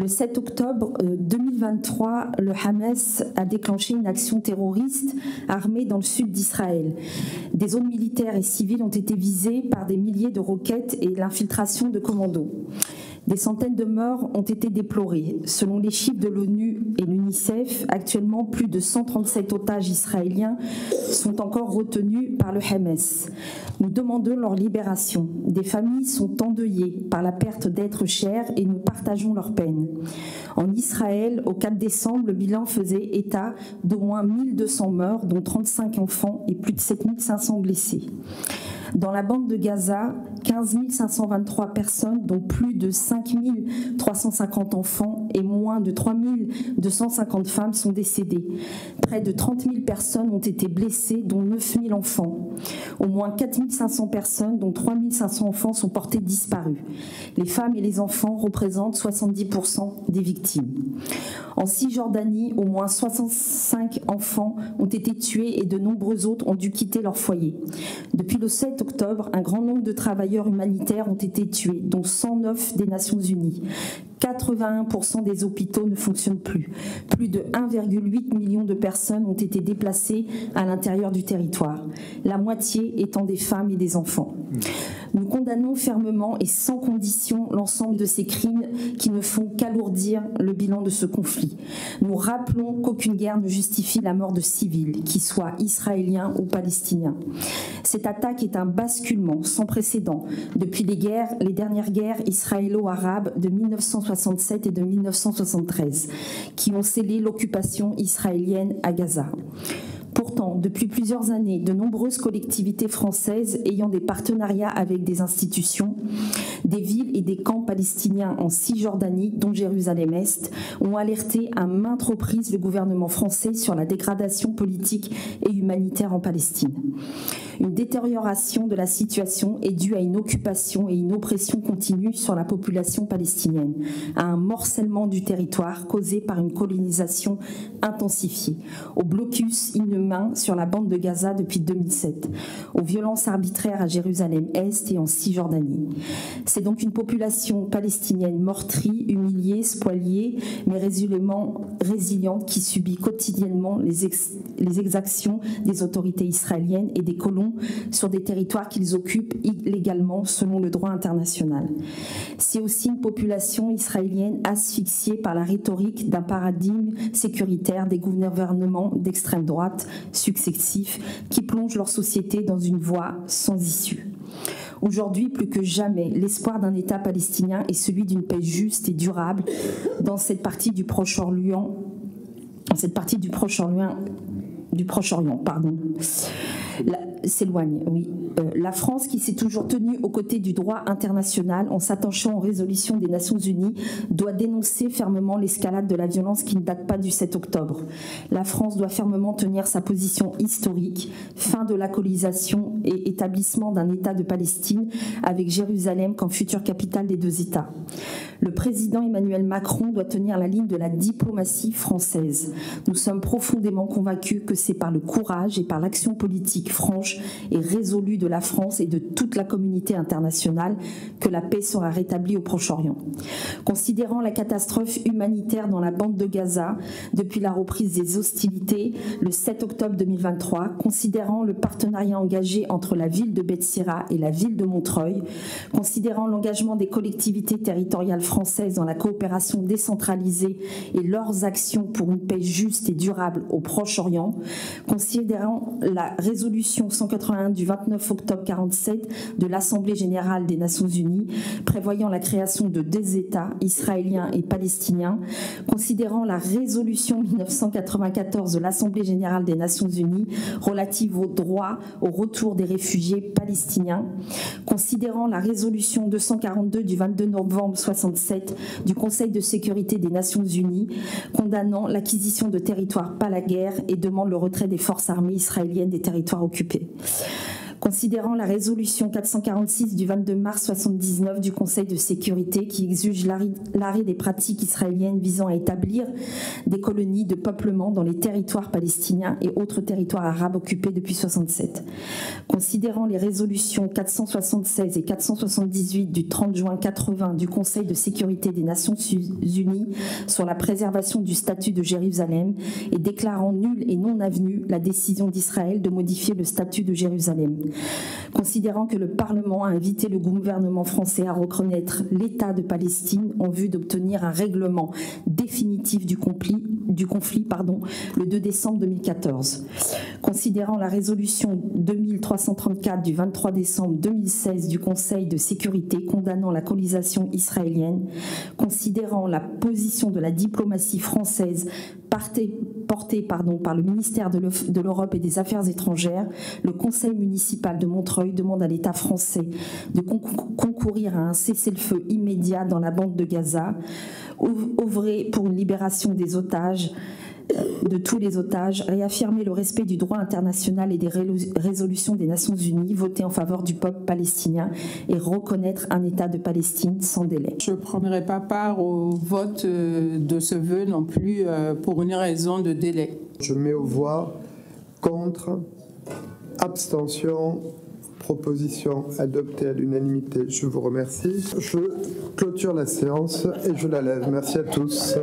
Le 7 octobre 2023, le Hamas a déclenché une action terroriste armée dans le sud d'Israël. Des zones militaires et civiles ont été visées par des milliers de roquettes et l'infiltration de commandos. Des centaines de morts ont été déplorées. Selon les chiffres de l'ONU et l'UNICEF, actuellement plus de 137 otages israéliens sont encore retenus par le Hamas. Nous demandons leur libération. Des familles sont endeuillées par la perte d'êtres chers et nous partageons leur peine. En Israël, au 4 décembre, le bilan faisait état d'au moins 1200 morts, dont 35 enfants et plus de 7500 blessés. Dans la bande de Gaza, 15 523 personnes, dont plus de 5 350 enfants et moins de 3 250 femmes sont décédées. Près de 30 000 personnes ont été blessées, dont 9 000 enfants. Au moins 4 500 personnes, dont 3 500 enfants, sont portées disparues. Les femmes et les enfants représentent 70% des victimes. En Cisjordanie, au moins 65 enfants ont été tués et de nombreux autres ont dû quitter leur foyer. Depuis le 7 octobre, un grand nombre de travailleurs humanitaires ont été tués, dont 109 des Nations Unies. 81% des hôpitaux ne fonctionnent plus. Plus de 1,8 million de personnes ont été déplacées à l'intérieur du territoire, la moitié étant des femmes et des enfants. Nous condamnons fermement et sans condition l'ensemble de ces crimes qui ne font qu'alourdir le bilan de ce conflit. Nous rappelons qu'aucune guerre ne justifie la mort de civils, qu'ils soient israéliens ou palestiniens. Cette attaque est un basculement sans précédent depuis les dernières guerres israélo-arabes de 1967 et de 1973, qui ont scellé l'occupation israélienne à Gaza. Pourtant, depuis plusieurs années, de nombreuses collectivités françaises ayant des partenariats avec des institutions, des villes et des camps palestiniens en Cisjordanie, dont Jérusalem-Est, ont alerté à maintes reprises le gouvernement français sur la dégradation politique et humanitaire en Palestine. Une détérioration de la situation est due à une occupation et une oppression continue sur la population palestinienne, à un morcellement du territoire causé par une colonisation intensifiée, au blocus inhumain sur la bande de Gaza depuis 2007, aux violences arbitraires à Jérusalem-Est et en Cisjordanie. C'est donc une population palestinienne meurtrie, humiliée, spoliée, mais résolument résiliente qui subit quotidiennement les exactions des autorités israéliennes et des colons sur des territoires qu'ils occupent illégalement selon le droit international. C'est aussi une population israélienne asphyxiée par la rhétorique d'un paradigme sécuritaire des gouvernements d'extrême droite successifs qui plongent leur société dans une voie sans issue. Aujourd'hui, plus que jamais, l'espoir d'un État palestinien est celui d'une paix juste et durable dans cette partie du Proche-Orient, s'éloigne, oui. La France, qui s'est toujours tenue aux côtés du droit international en s'attachant aux résolutions des Nations Unies, doit dénoncer fermement l'escalade de la violence qui ne date pas du 7 octobre. La France doit fermement tenir sa position historique, fin de la colonisation et établissement d'un État de Palestine avec Jérusalem comme future capitale des deux États. Le président Emmanuel Macron doit tenir la ligne de la diplomatie française. Nous sommes profondément convaincus que c'est par le courage et par l'action politique franche et résolue de la France et de toute la communauté internationale que la paix sera rétablie au Proche-Orient. Considérant la catastrophe humanitaire dans la bande de Gaza depuis la reprise des hostilités le 7 octobre 2023, considérant le partenariat engagé entre la ville de Bethsira et la ville de Montreuil, considérant l'engagement des collectivités territoriales françaises dans la coopération décentralisée et leurs actions pour une paix juste et durable au Proche-Orient, considérant la résolution 181 du 29 octobre 1947 de l'Assemblée générale des Nations unies prévoyant la création de deux États, israéliens et palestiniens, considérant la résolution 1994 de l'Assemblée générale des Nations unies relative au droit au retour des réfugiés palestiniens, considérant la résolution 242 du 22 novembre 1967 du Conseil de sécurité des Nations unies condamnant l'acquisition de territoires par la guerre et demande le retrait des forces armées israéliennes des territoires occupés. Considérant la résolution 446 du 22 mars 1979 du Conseil de sécurité qui exige l'arrêt des pratiques israéliennes visant à établir des colonies de peuplement dans les territoires palestiniens et autres territoires arabes occupés depuis 1967. Considérant les résolutions 476 et 478 du 30 juin 80 du Conseil de sécurité des Nations Unies sur la préservation du statut de Jérusalem et déclarant nulle et non avenue la décision d'Israël de modifier le statut de Jérusalem. Considérant que le Parlement a invité le gouvernement français à reconnaître l'État de Palestine en vue d'obtenir un règlement définitif du conflit le 2 décembre 2014. Considérant la résolution 2334 du 23 décembre 2016 du Conseil de sécurité condamnant la colonisation israélienne, considérant la position de la diplomatie française portée par le ministère de l'Europe et des Affaires étrangères, le Conseil municipal de Montreuil demande à l'État français de concourir à un cessez-le-feu immédiat dans la bande de Gaza, œuvrer pour une libération des otages, de tous les otages, réaffirmer le respect du droit international et des résolutions des Nations Unies, voter en faveur du peuple palestinien et reconnaître un État de Palestine sans délai. Je ne prendrai pas part au vote de ce vœu non plus pour une raison de délai. Je mets aux voix contre, abstention, proposition adoptée à l'unanimité. Je vous remercie. Je clôture la séance et je la lève. Merci à tous.